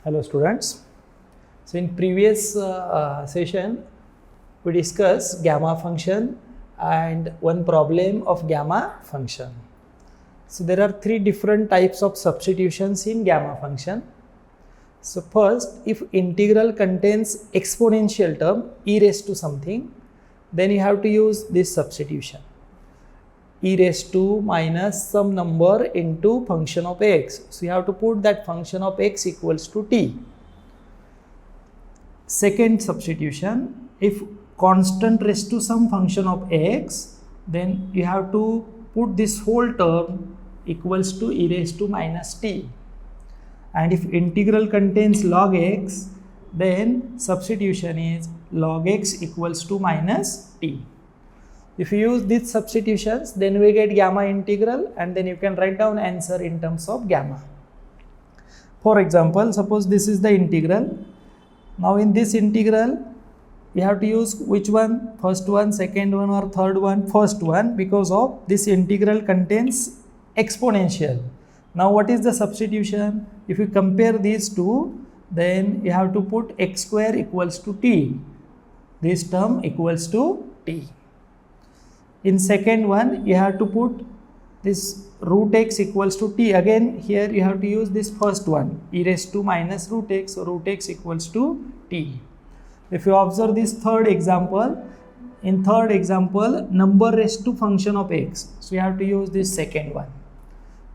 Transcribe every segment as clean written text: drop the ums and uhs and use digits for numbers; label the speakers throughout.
Speaker 1: Hello students. So in previous session we discussed gamma function and one problem of gamma function. So there are three different types of substitutions in gamma function. So first, if integral contains exponential term e raised to something, then you have to use this substitution, e raised to minus some number into function of x. So you have to put that function of x equals to t. Second substitution, if constant raised to some function of x, then you have to put this whole term equals to e raised to minus t. And if integral contains log x, then substitution is log x equals to minus t. If you use these substitutions, then we get gamma integral, and then you can write down answer in terms of gamma. For example, suppose this is the integral. Now in this integral, you have to use which one? First one, second one, or third one? First one, because of this integral contains exponential. Now what is the substitution? If you compare these two, then you have to put x square equals to t. This term equals to t. In second one, you have to put this root x equals to t. Again, here you have to use this first one, e raised to minus root x, so root x equals to t. If you observe this third example, in third example, number raised to function of x, so you have to use this second one.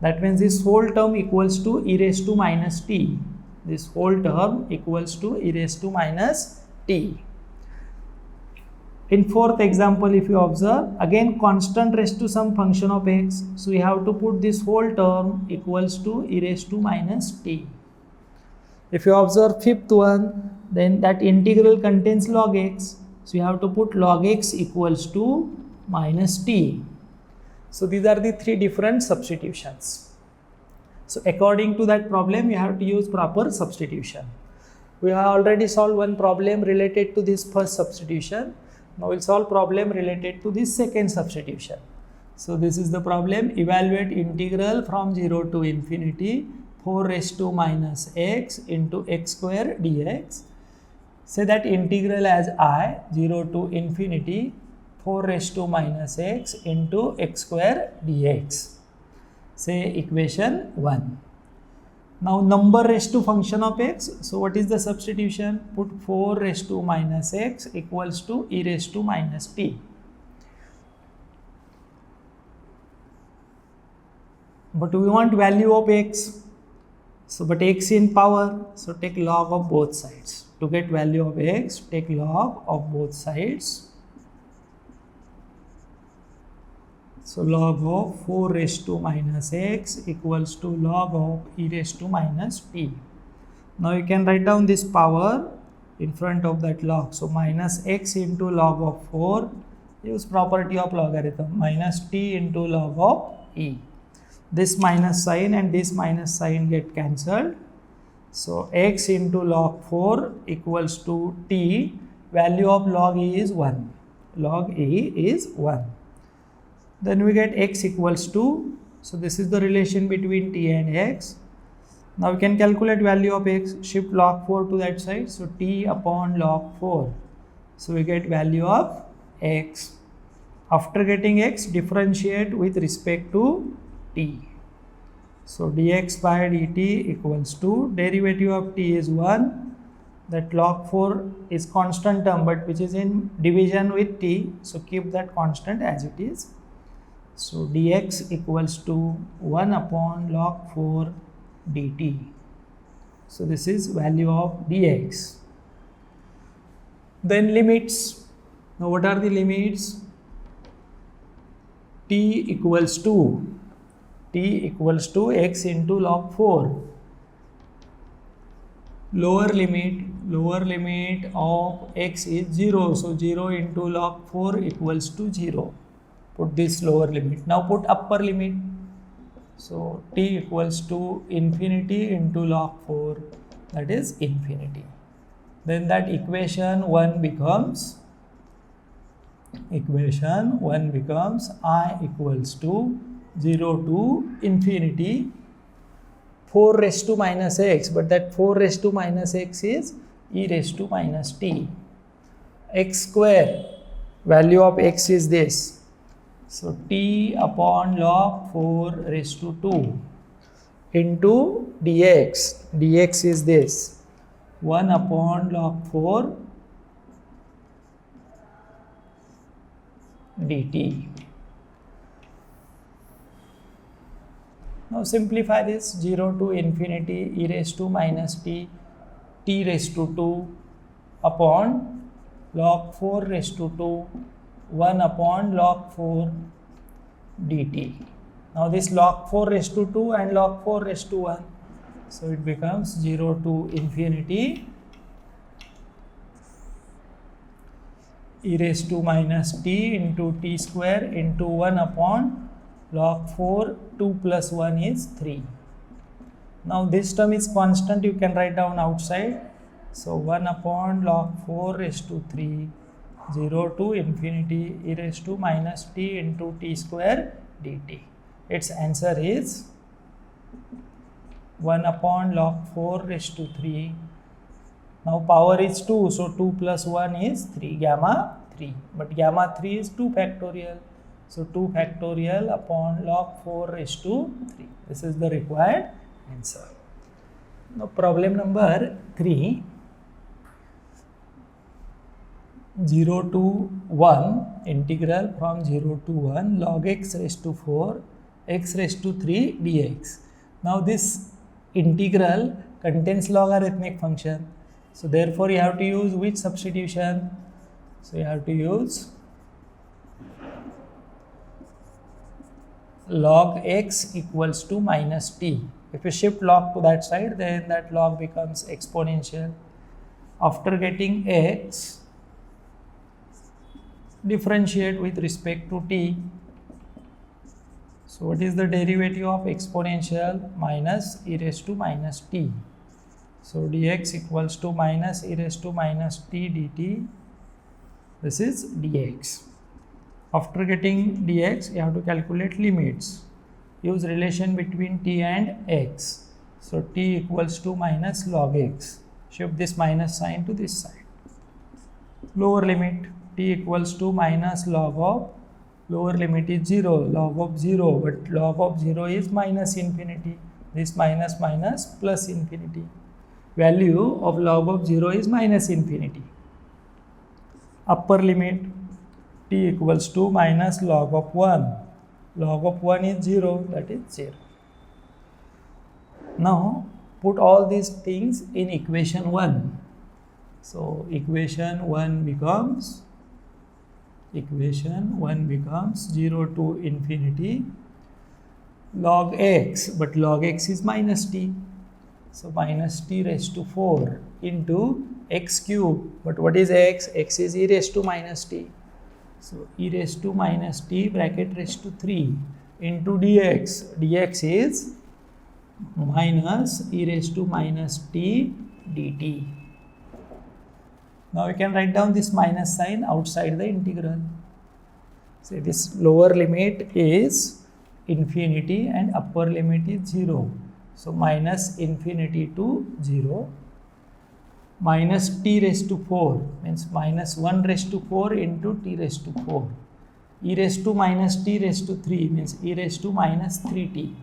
Speaker 1: That means this whole term equals to e raised to minus t. This whole term equals to e raised to minus t. In fourth example, if you observe, again constant raised to some function of x, so you have to put this whole term equals to e raised to minus t. If you observe fifth one, then that integral contains log x, so you have to put log x equals to minus t. So these are the three different substitutions. So according to that problem, you have to use proper substitution. We have already solved one problem related to this first substitution. Now we'll solve problem related to this second substitution. So this is the problem. Evaluate integral from 0 to infinity 4 raised to minus x into x square dx. Say that integral as I 0 to infinity 4 raised to minus x into x square dx. Say equation 1. Now number raised to function of x, so what is the substitution? Put 4 raised to minus x equals to e raised to minus t. But we want value of x, so but x in power, so take log of both sides. To get value of x, take log of both sides. So log of 4 raised to minus x equals to log of e raised to minus t. Now you can write down this power in front of that log. So minus x into log of 4, use property of logarithm, minus t into log of e. This minus sign and this minus sign get cancelled. So x into log 4 equals to t. Value of log e is 1. Log e is 1. Then we get x equals to, so this is the relation between t and x. Now we can calculate value of x, shift log 4 to that side, so t upon log 4. So we get value of x. After getting x, differentiate with respect to t. So dx by dt equals to, derivative of t is 1, that log 4 is constant term but which is in division with t, so keep that constant as it is. So dx equals to 1 upon log 4 dt. So this is value of dx. Then limits. Now what are the limits? t equals to x into log 4. Lower limit of x is 0. So 0 into log 4 equals to 0. Put this lower limit. Now put upper limit. So t equals to infinity into log 4, that is infinity. Then that equation 1 becomes I equals to 0 to infinity 4 raised to minus x, but that 4 raised to minus x is e raised to minus t. X square, value of x is this. So t upon log 4 raised to 2 into dx. Dx is this, 1 upon log 4 dt. Now simplify this, 0 to infinity e raised to minus t, t raised to 2 upon log 4 raised to 2, 1 upon log 4 dt. Now this log 4 raised to 2 and log 4 raised to 1. So it becomes 0 to infinity e raised to minus t into t square into 1 upon log 4, 2 plus 1 is 3. Now this term is constant, you can write down outside. So 1 upon log 4 raised to 3, 0 to infinity e raised to minus t into t square dt. Its answer is 1 upon log 4 raised to 3. Now power is 2, so 2 plus 1 is 3, gamma 3. But gamma 3 is 2 factorial. So 2 factorial upon log 4 raised to 3. This is the required answer. Now problem number 3. 0 to 1, integral from 0 to 1 log x raised to 4 x raised to 3 dx. Now this integral contains logarithmic function. So therefore you have to use which substitution? So you have to use log x equals to minus t. If you shift log to that side, then that log becomes exponential. After getting x, differentiate with respect to t. So what is the derivative of exponential? Minus e raised to minus t. So dx equals to minus e raised to minus t dt. This is dx. After getting dx, you have to calculate limits. Use relation between t and x. So t equals to minus log x. Shift this minus sign to this side. Lower limit, t equals to minus log of, lower limit is 0, log of 0, but log of 0 is minus infinity. This minus minus plus infinity. Value of log of 0 is minus infinity. Upper limit, t equals to minus log of 1. Log of 1 is 0, that is 0. Now put all these things in equation 1. So equation 1 becomes 0 to infinity log x, but log x is minus t. So minus t raised to 4 into x cube. But what is x? X is e raised to minus t. So e raised to minus t bracket raised to 3 into dx. Dx is minus e raised to minus t dt. Now we can write down this minus sign outside the integral. So this lower limit is infinity and upper limit is 0. So minus infinity to 0. Minus t raised to 4 means minus 1 raised to 4 into t raised to 4. E raised to minus t raised to 3 means e raised to minus 3t.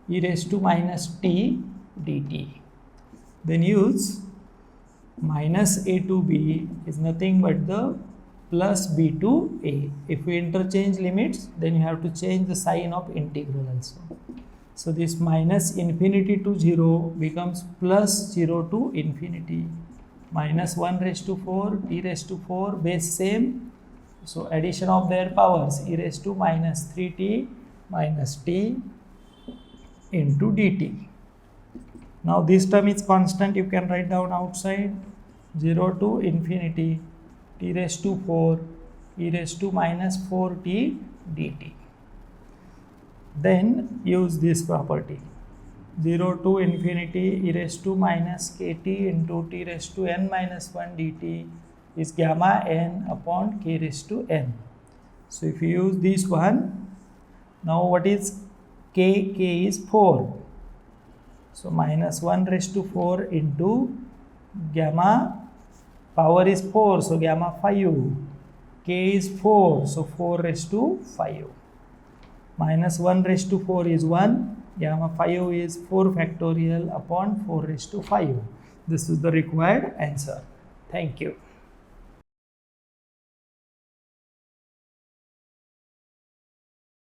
Speaker 1: E raised to minus t dt. Then use minus a to b is nothing but the plus b to a. If we interchange limits, then you have to change the sign of integral also. So this minus infinity to 0 becomes plus 0 to infinity. Minus 1 raised to 4, t raised to 4, base same. So addition of their powers, e raised to minus 3t minus t into dt. Now this term is constant, you can write down outside. 0 to infinity t raised to 4 e raised to minus 4t dt. Then use this property. 0 to infinity e raised to minus kt into t raised to n minus 1 dt is gamma n upon k raised to n. So if you use this one, now what is k? K is 4. So minus 1 raised to 4 into gamma, power is 4, so gamma 5, k is 4, so 4 raised to 5. Minus 1 raised to 4 is 1, gamma 5 is 4 factorial upon 4 raised to 5. This is the required answer. Thank you.